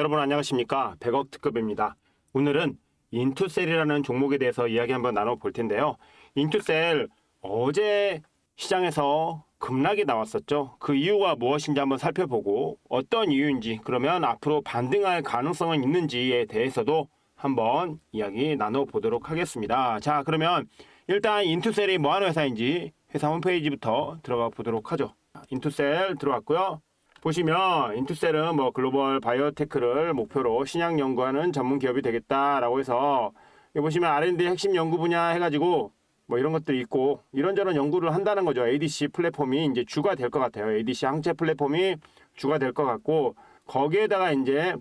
여러분 안녕하십니까? 100억 특급입니다. 오늘은 인투셀이라는 종목에 대해서 이야기 한번 나눠볼 텐데요. 인투셀 어제 시장에서 급락이 나왔었죠. 그 이유가 무엇인지 한번 살펴보고 어떤 이유인지 그러면 앞으로 반등할 가능성은 있는지에 대해서도 한번 이야기 나눠보도록 하겠습니다. 자, 그러면 일단 인투셀이 뭐하는 회사인지 회사 홈페이지부터 들어가 보도록 하죠. 인투셀 들어왔고요. 보시면 인투셀은 뭐 글로벌 바이오테크를 목표로 신약 연구하는 전문 기업이 되겠다라고 해서 여기 보시면 R&D 핵심 연구 분야 해가지고 뭐 이런 것들이 있고 이런저런 연구를 한다는 거죠. ADC 플랫폼이 이제 주가 될 것 같아요. ADC 항체 플랫폼이 주가 될 것 같고 거기에다가 이제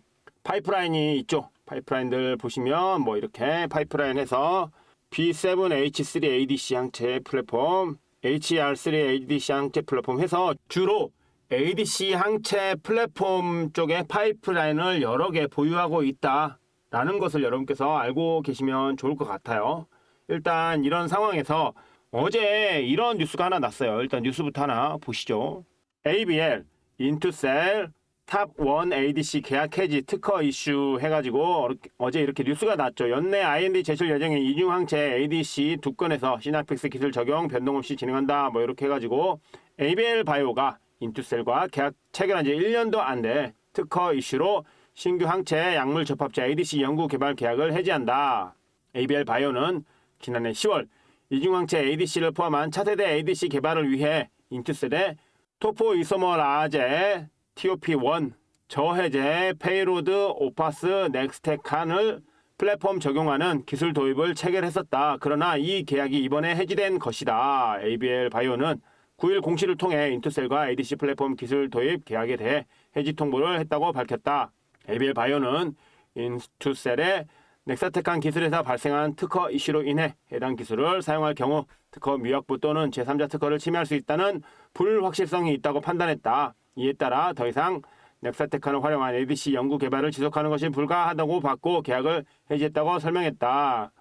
파이프라인이 있죠. 파이프라인들 보시면 뭐 이렇게 파이프라인 해서 B7H3 ADC 항체 플랫폼, HER3 ADC 항체 플랫폼 해서 주로 ADC 항체 플랫폼 쪽에 파이프라인을 여러 개 보유하고 있다라는 것을 여러분께서 알고 계시면 좋을 것 같아요. 일단 이런 상황에서 어제 이런 뉴스가 하나 났어요. 일단 뉴스부터 하나 보시죠. ABL, 인투셀, 탑1 ADC 계약 해지 특허 이슈 해가지고 어제 이렇게 뉴스가 났죠. 연내 R&D 제출 예정인 이중항체 ADC 두 건에서 시나픽스 기술 적용 변동 없이 진행한다. 뭐 이렇게 해가지고 ABL 바이오가 인투셀과 계약 체결한 지 1년도 안 돼 특허 이슈로 신규 항체 약물 접합체 ADC 연구 개발 계약을 해지한다. ABL 바이오는 지난해 10월 이중항체 ADC를 포함한 차세대 ADC 개발을 위해 인투셀의 토포이소머라제 TOP1 저해제 페이로드 오파스 넥스테칸을 플랫폼 적용하는 기술 도입을 체결했었다. 그러나 이 계약이 이번에 해지된 것이다. ABL 바이오는 9일 공시를 통해 인투셀과 ADC 플랫폼 기술 도입 계약에 대해 해지 통보를 했다고 밝혔다. ABL 바이오는 인투셀의 넥사테칸 기술에서 발생한 특허 이슈로 인해 해당 기술을 사용할 경우 특허 미확보 또는 제3자 특허를 침해할 수 있다는 불확실성이 있다고 판단했다. 이에 따라 더 이상 넥사테칸을 활용한 ADC 연구 개발을 지속하는 것이 불가하다고 봤고 계약을 해지했다고 설명했다.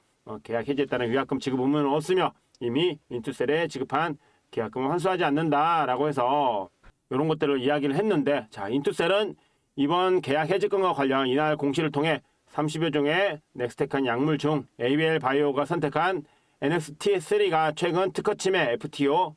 계약 해지했다는 위약금 지급 의무는 없으며 이미 인투셀에 지급한 계약금을 환수하지 않는다라고 해서 이런 것들을 이야기를 했는데, 자, 인투셀은 이번 계약 해지금과 관련 이날 공시를 통해 30여 종의 넥스테칸 약물 중 ABL 바이오가 선택한 NXT3가 최근 특허 침해 FTO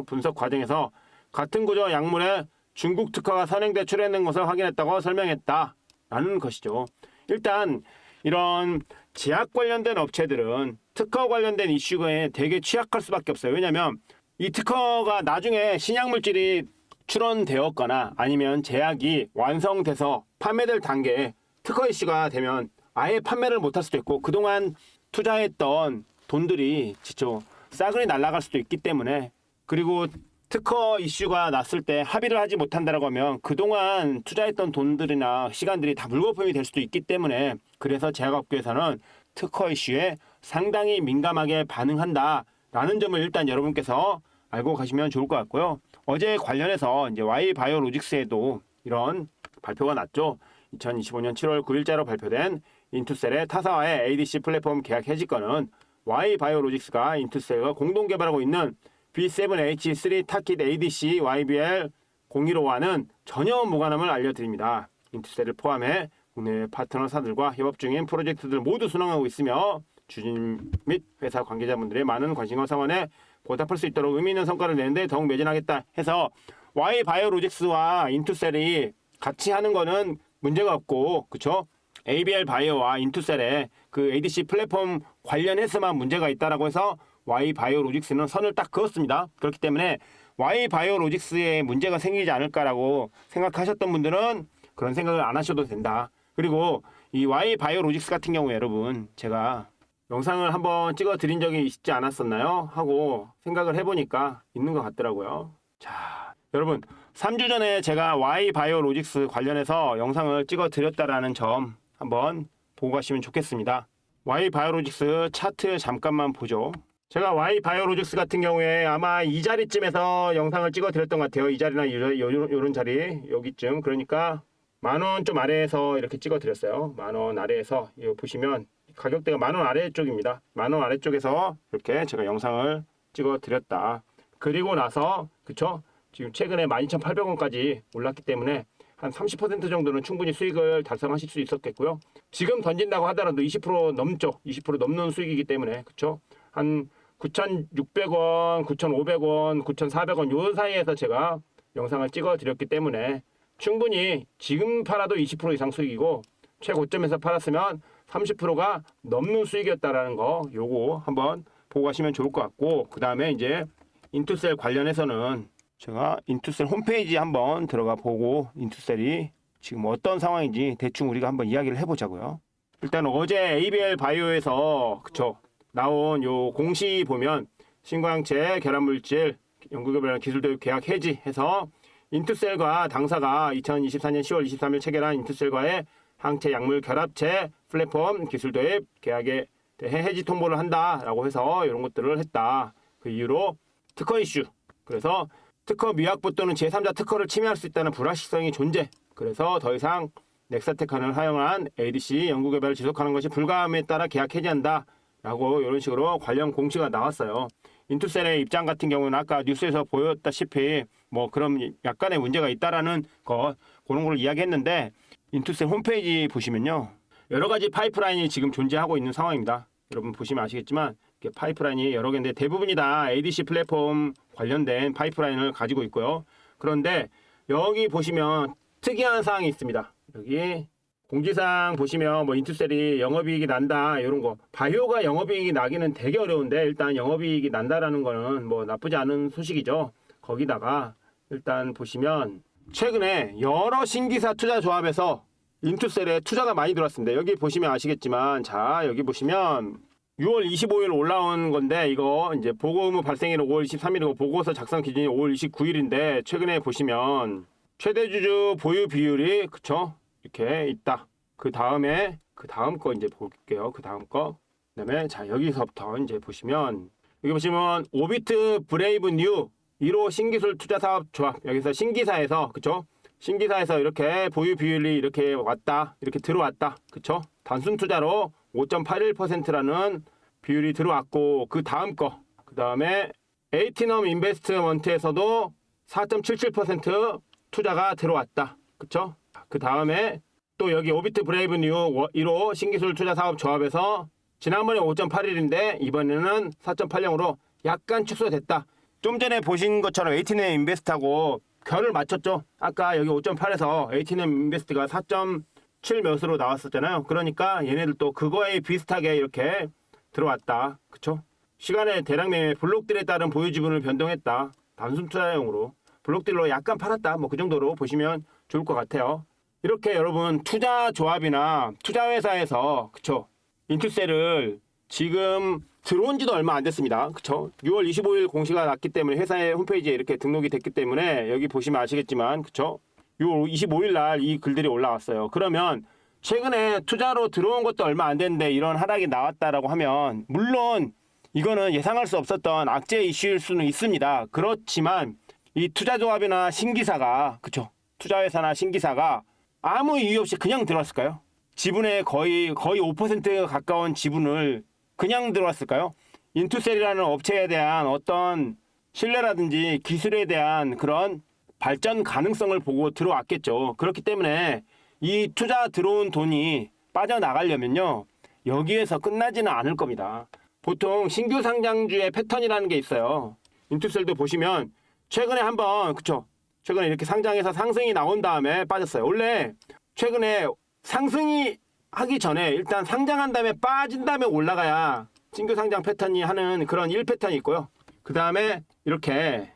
분석 과정에서 같은 구조 약물의 중국 특허가 선행돼 출현된 것을 확인했다고 설명했다라는 것이죠. 일단 이런 제약 관련된 업체들은 특허 관련된 이슈에 되게 취약할 수밖에 없어요. 왜냐하면 이 특허가 나중에 신약물질이 출원되었거나 아니면 제약이 완성돼서 판매될 단계에 특허 이슈가 되면 아예 판매를 못할 수도 있고 그동안 투자했던 돈들이 진짜 싸그리 날아갈 수도 있기 때문에, 그리고 특허 이슈가 났을 때 합의를 하지 못한다라고 하면 그동안 투자했던 돈들이나 시간들이 다 물거품이 될 수도 있기 때문에, 그래서 제약업계에서는 특허 이슈에 상당히 민감하게 반응한다라는 점을 일단 여러분께서 알고 가시면 좋을 것 같고요. 어제 관련해서 이제 Y바이오로직스에도 이런 발표가 났죠. 2025년 7월 9일자로 발표된 인투셀의 타사와의 ADC 플랫폼 계약 해지건은 Y바이오로직스가 인투셀과 공동 개발하고 있는 B7H3 타킷 ADC YBL-015와는 전혀 무관함을 알려드립니다. 인투셀을 포함해 국내 파트너사들과 협업 중인 프로젝트들 모두 순항하고 있으며 주진 및 회사 관계자분들의 많은 관심과 성원에 보답할 수 있도록 의미 있는 성과를 내는데 더욱 매진하겠다 해서 Y바이오로직스와 인투셀이 같이 하는 거는 문제가 없고, 그쵸? ABL 바이오와 인투셀의 그 ADC 플랫폼 관련해서만 문제가 있다라고 해서 Y바이오로직스는 선을 딱 그었습니다. 그렇기 때문에 Y바이오로직스에 문제가 생기지 않을까라고 생각하셨던 분들은 그런 생각을 안 하셔도 된다. 그리고 이 Y바이오로직스 같은 경우에 여러분 제가 영상을 한번 찍어 드린 적이 있지 않았었나요? 하고 생각을 해보니까 있는 것 같더라고요. 자, 여러분 3주 전에 제가 Y바이오로직스 관련해서 영상을 찍어 드렸다라는 점 한번 보고 가시면 좋겠습니다. Y바이오로직스 차트 잠깐만 보죠. 제가 Y바이오로직스 같은 경우에 아마 이 자리쯤에서 영상을 찍어 드렸던 것 같아요. 이 자리나 요런 자리 여기쯤, 그러니까 10,000원 좀 아래에서 이렇게 찍어 드렸어요. 10,000원 아래에서 이거 보시면 가격대가 10,000원 아래쪽입니다. 10,000원 아래쪽에서 이렇게 제가 영상을 찍어 드렸다. 그리고 나서 그쵸? 지금 최근에 12,800원까지 올랐기 때문에 한 30% 정도는 충분히 수익을 달성하실 수 있었겠고요. 지금 던진다고 하더라도 20% 넘죠. 20% 넘는 수익이기 때문에 그쵸? 한 9,600원, 9,500원, 9,400원 요 사이에서 제가 영상을 찍어 드렸기 때문에 충분히 지금 팔아도 20% 이상 수익이고 최고점에서 팔았으면 30%가 넘는 수익이었다라는 거 요거 한번 보고 가시면 좋을 것 같고, 그 다음에 이제 인투셀 관련해서는 제가 인투셀 홈페이지 한번 들어가 보고 인투셀이 지금 어떤 상황인지 대충 우리가 한번 이야기를 해보자고요. 일단 어제 ABL 바이오에서 그쵸 나온 요 공시 보면 신고항체 결합물질 연구개발 기술도입 계약 해지해서 인투셀과 당사가 2024년 10월 23일 체결한 인투셀과의 항체 약물 결합체 플랫폼 기술도입 계약에 대해 해지 통보를 한다라고 해서 이런 것들을 했다. 그 이유로 특허 이슈. 그래서 특허 미확보 또는 제3자 특허를 침해할 수 있다는 불확실성이 존재. 그래서 더 이상 넥사테칸을 사용한 ADC 연구개발을 지속하는 것이 불가함에 따라 계약 해지한다. 라고 이런 식으로 관련 공시가 나왔어요. 인투셀의 입장 같은 경우는 아까 뉴스에서 보였다시피 뭐 그런 약간의 문제가 있다라는 거 그런 걸 이야기했는데 인투셀 홈페이지 보시면요. 여러 가지 파이프라인이 지금 존재하고 있는 상황입니다. 여러분 보시면 아시겠지만 파이프라인이 여러 개인데 대부분이 다 ADC 플랫폼 관련된 파이프라인을 가지고 있고요. 그런데 여기 보시면 특이한 사항이 있습니다. 여기 공지사항 보시면 뭐 인투셀이 영업이익이 난다 이런 거, 바이오가 영업이익이 나기는 되게 어려운데 일단 영업이익이 난다라는 거는 뭐 나쁘지 않은 소식이죠. 거기다가 일단 보시면 최근에 여러 신기사 투자 조합에서 인투셀에 투자가 많이 들어왔습니다. 여기 보시면 아시겠지만 자 여기 보시면 6월 25일 올라온 건데 이거 이제 보고 의무 발생일은 5월 23일이고 보고서 작성 기준이 5월 29일인데 최근에 보시면 최대 주주 보유 비율이 그쵸 이렇게 있다. 그 다음에 그 다음 거 이제 볼게요. 그 다음 거. 그다음에 자 여기서부터 이제 보시면 여기 보시면 오비트 브레이브 뉴 1호 신기술 투자 사업 조합 여기서 신기사에서 그쵸? 신기사에서 이렇게 보유 비율이 이렇게 왔다. 이렇게 들어왔다. 그쵸? 단순 투자로 5.81%라는 비율이 들어왔고 그 다음 거. 그 다음에 에이티넘 인베스트먼트에서도 4.77% 투자가 들어왔다. 그쵸? 그 다음에 또 여기 오비트 브레이브 뉴 1호 신기술 투자 사업 조합에서 지난번에 5.81인데 이번에는 4.80으로 약간 축소됐다. 좀 전에 보신 것처럼 에이티넘 인베스트하고 결을 맞췄죠. 아까 여기 5.8에서 에이티넘 인베스트가 4.7 몇으로 나왔었잖아요. 그러니까 얘네들도 그거에 비슷하게 이렇게 들어왔다. 그쵸? 시간의 대량 매매 블록딜에 따른 보유 지분을 변동했다. 단순 투자용으로 블록딜로 약간 팔았다. 뭐 그 정도로 보시면 좋을 것 같아요. 이렇게 여러분 투자 조합이나 투자 회사에서 그쵸? 인투셀을 지금 들어온 지도 얼마 안 됐습니다. 그쵸? 6월 25일 공시가 났기 때문에 회사의 홈페이지에 이렇게 등록이 됐기 때문에 여기 보시면 아시겠지만 그쵸? 6월 25일 날 이 글들이 올라왔어요. 그러면 최근에 투자로 들어온 것도 얼마 안 됐는데 이런 하락이 나왔다라고 하면 물론 이거는 예상할 수 없었던 악재 이슈일 수는 있습니다. 그렇지만 이 투자조합이나 신기사가 그쵸? 투자회사나 신기사가 아무 이유 없이 그냥 들어왔을까요? 지분의 거의 5% 가까운 지분을 그냥 들어왔을까요? 인투셀이라는 업체에 대한 어떤 신뢰라든지 기술에 대한 그런 발전 가능성을 보고 들어왔겠죠. 그렇기 때문에 이 투자 들어온 돈이 빠져나가려면요. 여기에서 끝나지는 않을 겁니다. 보통 신규 상장주의 패턴이라는 게 있어요. 인투셀도 보시면 최근에 한번 그쵸? 최근에 이렇게 상장해서 상승이 나온 다음에 빠졌어요. 원래 최근에 상승이 하기 전에 일단 상장한 다음에 빠진 다음에 올라가야 신규 상장 패턴이 하는 그런 1패턴이 있고요. 그 다음에 이렇게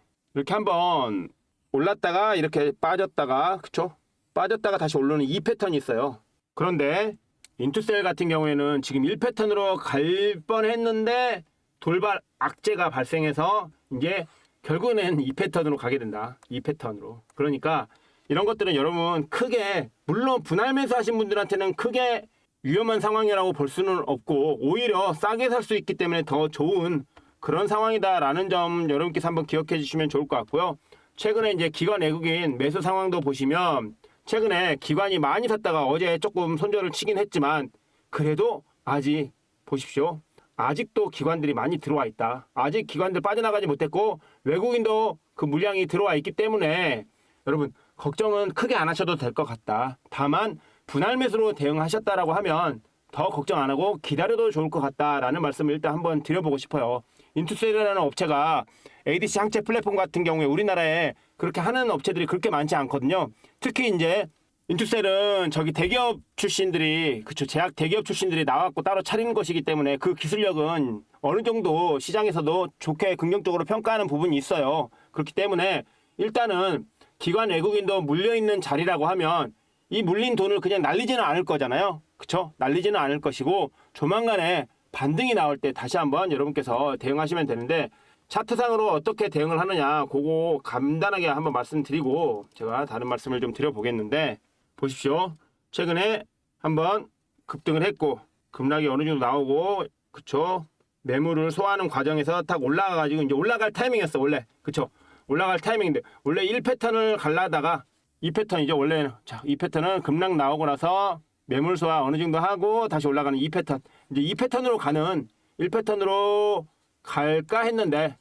한번 올랐다가 이렇게 빠졌다가 그쵸? 빠졌다가 다시 오르는 2패턴이 있어요. 그런데 인투셀 같은 경우에는 지금 1패턴으로 갈 뻔했는데 돌발 악재가 발생해서 이제 결국에는 2패턴으로 가게 된다. 2패턴으로. 그러니까 이런 것들은 여러분 크게 물론 분할 매수하신 분들한테는 크게 위험한 상황이라고 볼 수는 없고 오히려 싸게 살 수 있기 때문에 더 좋은 그런 상황이다라는 점 여러분께서 한번 기억해 주시면 좋을 것 같고요. 최근에 이제 기관 외국인 매수 상황도 보시면 최근에 기관이 많이 샀다가 어제 조금 손절을 치긴 했지만 그래도 아직 보십시오. 아직도 기관들이 많이 들어와 있다. 아직 기관들 빠져나가지 못했고 외국인도 그 물량이 들어와 있기 때문에 여러분 걱정은 크게 안 하셔도 될 것 같다. 다만 분할 매수로 대응하셨다라고 하면 더 걱정 안 하고 기다려도 좋을 것 같다라는 말씀을 일단 한번 드려보고 싶어요. 인투셀이라는 업체가 ADC 항체 플랫폼 같은 경우에 우리나라에 그렇게 하는 업체들이 그렇게 많지 않거든요. 특히 이제 인투셀은 저기 대기업 출신들이 그쵸 제약 대기업 출신들이 나와갖고 따로 차리는 것이기 때문에 그 기술력은 어느 정도 시장에서도 좋게 긍정적으로 평가하는 부분이 있어요. 그렇기 때문에 일단은 기관 외국인도 물려있는 자리라고 하면 이 물린 돈을 그냥 날리지는 않을 거잖아요. 그쵸? 날리지는 않을 것이고 조만간에 반등이 나올 때 다시 한번 여러분께서 대응하시면 되는데 차트상으로 어떻게 대응을 하느냐 그거 간단하게 한번 말씀드리고 제가 다른 말씀을 좀 드려보겠는데 보십시오. 최근에 한번 급등을 했고 급락이 어느 정도 나오고 그쵸? 매물을 소화하는 과정에서 딱 올라가가지고 이제 올라갈 타이밍이었어 원래 그쵸? 올라갈 타이밍인데 원래 1패턴을 갈라다가 2패턴이죠 원래는. 자, 2패턴은 급락 나오고 나서 매물 소화 어느 정도 하고 다시 올라가는 2패턴. 이제 2패턴으로 가는 1패턴으로 갈까 했는데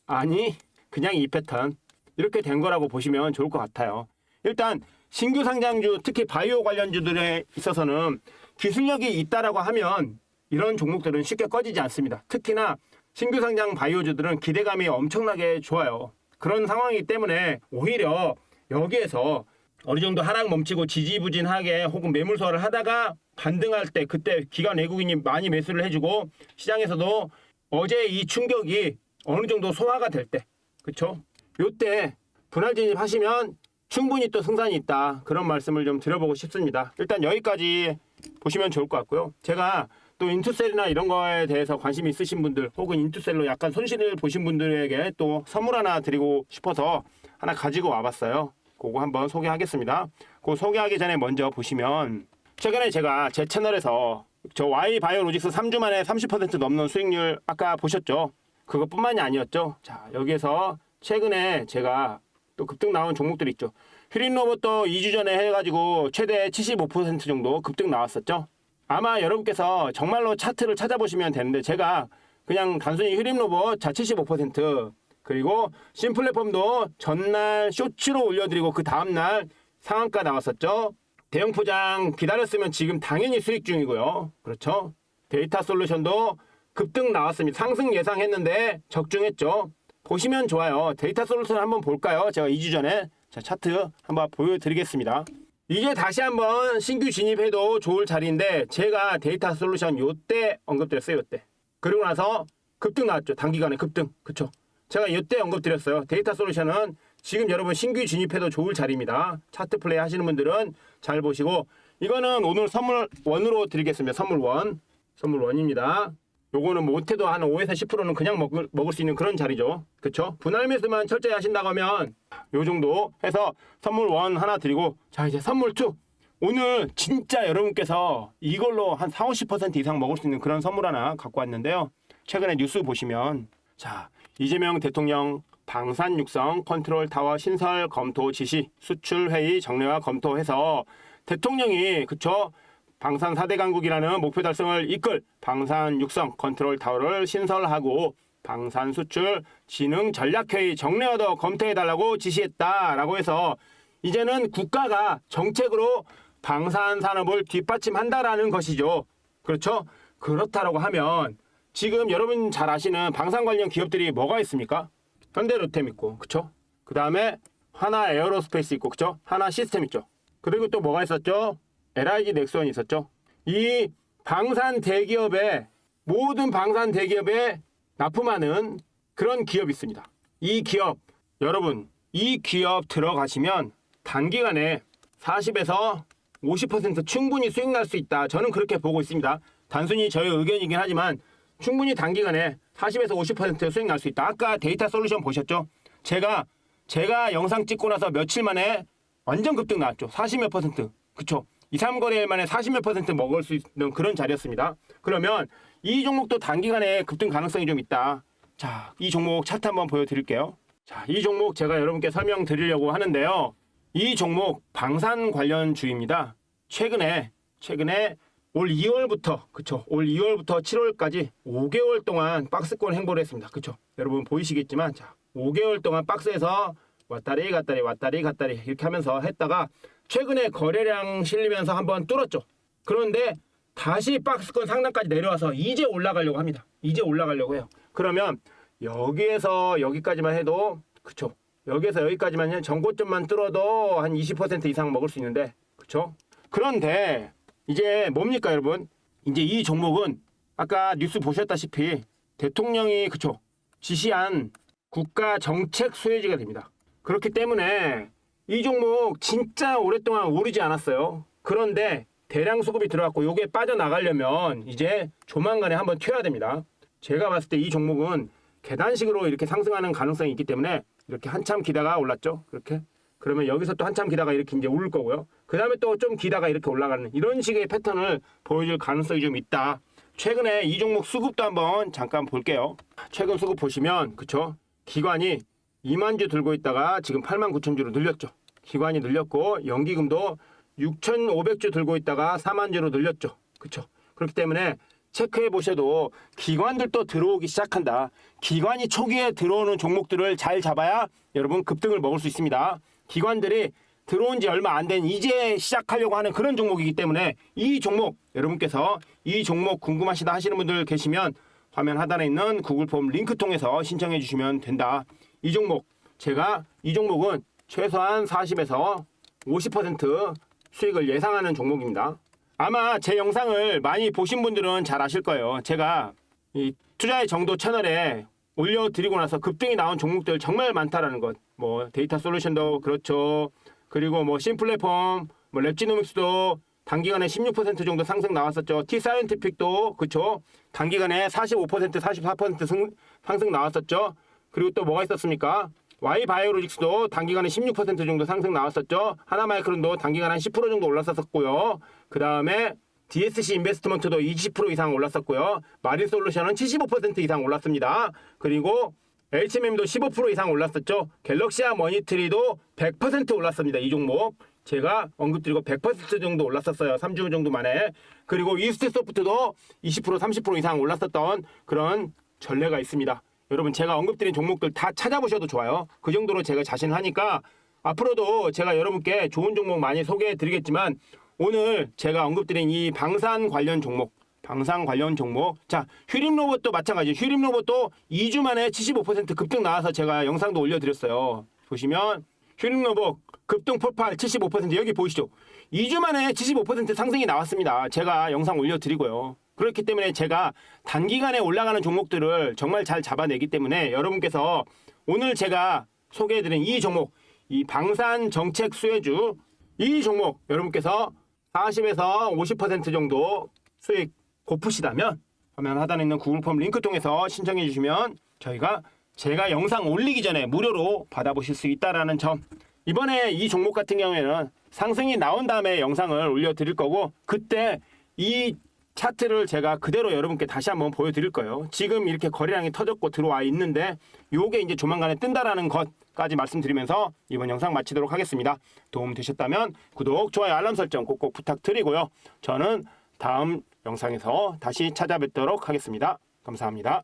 아니 그냥 2패턴 이렇게 된 거라고 보시면 좋을 것 같아요. 일단 신규 상장주 특히 바이오 관련주들에 있어서는 기술력이 있다라고 하면 이런 종목들은 쉽게 꺼지지 않습니다. 특히나 신규 상장 바이오주들은 기대감이 엄청나게 좋아요. 그런 상황이기 때문에 오히려 여기에서 어느 정도 하락 멈추고 지지부진하게 혹은 매물 소화를 하다가 반등할 때 그때 기관 외국인이 많이 매수를 해주고 시장에서도 어제 이 충격이 어느 정도 소화가 될 때 그쵸? 요때 분할 진입하시면 충분히 또 승산이 있다. 그런 말씀을 좀 드려보고 싶습니다. 일단 여기까지 보시면 좋을 것 같고요. 제가 또 인투셀이나 이런 거에 대해서 관심이 있으신 분들 혹은 인투셀로 약간 손실을 보신 분들에게 또 선물 하나 드리고 싶어서 하나 가지고 와봤어요. 그거 한번 소개하겠습니다. 그거 소개하기 전에 먼저 보시면 최근에 제가 제 채널에서 저 Y바이오로직스 3주 만에 30% 넘는 수익률 아까 보셨죠? 그것뿐만이 아니었죠. 자, 여기에서 최근에 제가 또 급등 나온 종목들 있죠. 휴린로봇도 2주 전에 해가지고 최대 75% 정도 급등 나왔었죠. 아마 여러분께서 정말로 차트를 찾아보시면 되는데 제가 그냥 단순히 휴린로봇 자 75% 그리고 신플랫폼도 전날 쇼츠로 올려드리고 그 다음날 상한가 나왔었죠. 대형 포장 기다렸으면 지금 당연히 수익 중이고요. 그렇죠. 데이터 솔루션도 급등 나왔습니다. 상승 예상했는데 적중했죠. 보시면 좋아요. 데이터 솔루션 한번 볼까요? 제가 2주 전에 자 차트 한번 보여드리겠습니다. 이게 다시 한번 신규 진입해도 좋을 자리인데 제가 데이터 솔루션 요때 언급드렸어요. 요때. 그리고 나서 급등 나왔죠. 단기간에 급등. 그쵸? 제가 이때 언급드렸어요. 데이터 솔루션은 지금 여러분 신규 진입해도 좋을 자리입니다. 차트 플레이 하시는 분들은 잘 보시고 이거는 오늘 선물 1으로 드리겠습니다. 선물 1. 선물 1입니다. 요거는 뭐 못해도 한 5에서 10%는 그냥 먹을 수 있는 그런 자리죠. 그쵸? 분할 매수만 철저히 하신다고 하면 요 정도 해서 선물 1 하나 드리고 자 이제 선물 2. 오늘 진짜 여러분께서 이걸로 한 4, 50% 이상 먹을 수 있는 그런 선물 하나 갖고 왔는데요. 최근에 뉴스 보시면 자 이재명 대통령 방산 육성 컨트롤 타워 신설 검토 지시 수출 회의 정례화 검토해서 대통령이 그쵸? 방산 4대 강국이라는 목표 달성을 이끌 방산 육성 컨트롤 타워를 신설하고 방산 수출 진흥 전략회의 정례화도 검토해달라고 지시했다라고 해서 이제는 국가가 정책으로 방산 산업을 뒷받침한다라는 것이죠. 그렇죠? 그렇다라고 하면 지금 여러분 잘 아시는 방산 관련 기업들이 뭐가 있습니까? 현대로템 있고, 그쵸? 그 다음에 하나 에어로스페이스 있고, 그쵸? 하나 시스템 있죠. 그리고 또 뭐가 있었죠? LIG 넥스원이 있었죠. 이 방산 대기업에 모든 방산 대기업에 납품하는 그런 기업이 있습니다. 이 기업 여러분 이 기업 들어가시면 단기간에 40에서 50% 충분히 수익 날 수 있다. 저는 그렇게 보고 있습니다. 단순히 저의 의견이긴 하지만 충분히 단기간에 40에서 50% 수익 날 수 있다. 아까 데이터 솔루션 보셨죠? 제가 영상 찍고 나서 며칠 만에 완전 급등 나왔죠. 40몇 %. 그쵸? 2, 3거래일 만에 40몇 % 먹을 수 있는 그런 자리였습니다. 그러면 이 종목도 단기간에 급등 가능성이 좀 있다. 자, 이 종목 차트 한번 보여드릴게요. 자, 이 종목 제가 여러분께 설명드리려고 하는데요. 이 종목 방산 관련주입니다. 최근에 올 2월부터 그쵸? 올 2월부터 7월까지 5개월 동안 박스권 행보를 했습니다. 그쵸? 여러분 보이시겠지만 자, 5개월 동안 박스에서 왔다리 갔다리 왔다리 갔다리 이렇게 하면서 했다가 최근에 거래량 실리면서 한번 뚫었죠. 그런데 다시 박스권 상단까지 내려와서 이제 올라가려고 합니다. 이제 올라가려고 해요. 그러면 여기에서 여기까지만 해도 그쵸? 여기에서 여기까지만 전고점만 뚫어도 한 20% 이상 먹을 수 있는데 그쵸? 그런데 이제 뭡니까 여러분? 이제 이 종목은 아까 뉴스 보셨다시피 대통령이 그쵸? 지시한 국가 정책 수혜지가 됩니다. 그렇기 때문에 이 종목 진짜 오랫동안 오르지 않았어요. 그런데 대량 수급이 들어왔고 요게 빠져나가려면 이제 조만간에 한번 튀어야 됩니다. 제가 봤을 때 이 종목은 계단식으로 이렇게 상승하는 가능성이 있기 때문에 이렇게 한참 기다가 올랐죠. 그렇게. 그러면 여기서 또 한참 기다가 이렇게 이제 오를 거고요. 그 다음에 또 좀 기다가 이렇게 올라가는 이런 식의 패턴을 보여줄 가능성이 좀 있다. 최근에 이 종목 수급도 한번 잠깐 볼게요. 최근 수급 보시면 그쵸? 기관이 2만 주 들고 있다가 지금 8만 9천 주로 늘렸죠. 기관이 늘렸고 연기금도 6,500주 들고 있다가 4만 주로 늘렸죠. 그쵸? 그렇기 때문에 체크해 보셔도 기관들도 들어오기 시작한다. 기관이 초기에 들어오는 종목들을 잘 잡아야 여러분 급등을 먹을 수 있습니다. 기관들이 들어온 지 얼마 안 된 이제 시작하려고 하는 그런 종목이기 때문에 이 종목 여러분께서 이 종목 궁금하시다 하시는 분들 계시면 화면 하단에 있는 구글 폼 링크 통해서 신청해 주시면 된다. 이 종목 제가 이 종목은 최소한 40에서 50% 수익을 예상하는 종목입니다. 아마 제 영상을 많이 보신 분들은 잘 아실 거예요. 제가 이 투자의 정도 채널에 올려드리고 나서 급등이 나온 종목들 정말 많다라는 것. 뭐 데이터 솔루션도 그렇죠. 그리고 뭐 심플랫폼, 뭐 랩지노믹스도 단기간에 16% 정도 상승 나왔었죠. T사이언티픽도 그렇죠. 단기간에 45%, 44% 상승 나왔었죠. 그리고 또 뭐가 있었습니까? Y바이오로직스도 단기간에 16% 정도 상승 나왔었죠. 하나마이크론도 단기간에 한 10% 정도 올랐었고요. 그 다음에 DSC 인베스트먼트도 20% 이상 올랐었고요. 마린솔루션은 75% 이상 올랐습니다. 그리고 HMM도 15% 이상 올랐었죠. 갤럭시아 머니트리도 100% 올랐습니다. 이 종목. 제가 언급드리고 100% 정도 올랐었어요. 3주 정도 만에. 그리고 이스트소프트도 20%, 30% 이상 올랐었던 그런 전례가 있습니다. 여러분 제가 언급드린 종목들 다 찾아보셔도 좋아요. 그 정도로 제가 자신을 하니까 앞으로도 제가 여러분께 좋은 종목 많이 소개해 드리겠지만 오늘 제가 언급드린 이 방산 관련 종목 자 휴림로봇도 마찬가지 휴림로봇도 2주 만에 75% 급등 나와서 제가 영상도 올려드렸어요. 보시면 휴림로봇 급등 폭발 75% 여기 보이시죠? 2주 만에 75% 상승이 나왔습니다. 제가 영상 올려드리고요. 그렇기 때문에 제가 단기간에 올라가는 종목들을 정말 잘 잡아내기 때문에 여러분께서 오늘 제가 소개해드린 이 종목 이 방산 정책 수혜주 이 종목 여러분께서 40에서 50% 정도 수익 고프시다면 화면 하단에 있는 구글 폼 링크 통해서 신청해 주시면 제가 영상 올리기 전에 무료로 받아보실 수 있다라는 점. 이번에 이 종목 같은 경우에는 상승이 나온 다음에 영상을 올려드릴 거고 그때 이 차트를 제가 그대로 여러분께 다시 한번 보여드릴 거예요. 지금 이렇게 거래량이 터졌고 들어와 있는데 요게 이제 조만간에 뜬다라는 것까지 말씀드리면서 이번 영상 마치도록 하겠습니다. 도움 되셨다면 구독, 좋아요, 알람 설정 꼭꼭 부탁드리고요. 저는 다음 영상에서 다시 찾아뵙도록 하겠습니다. 감사합니다.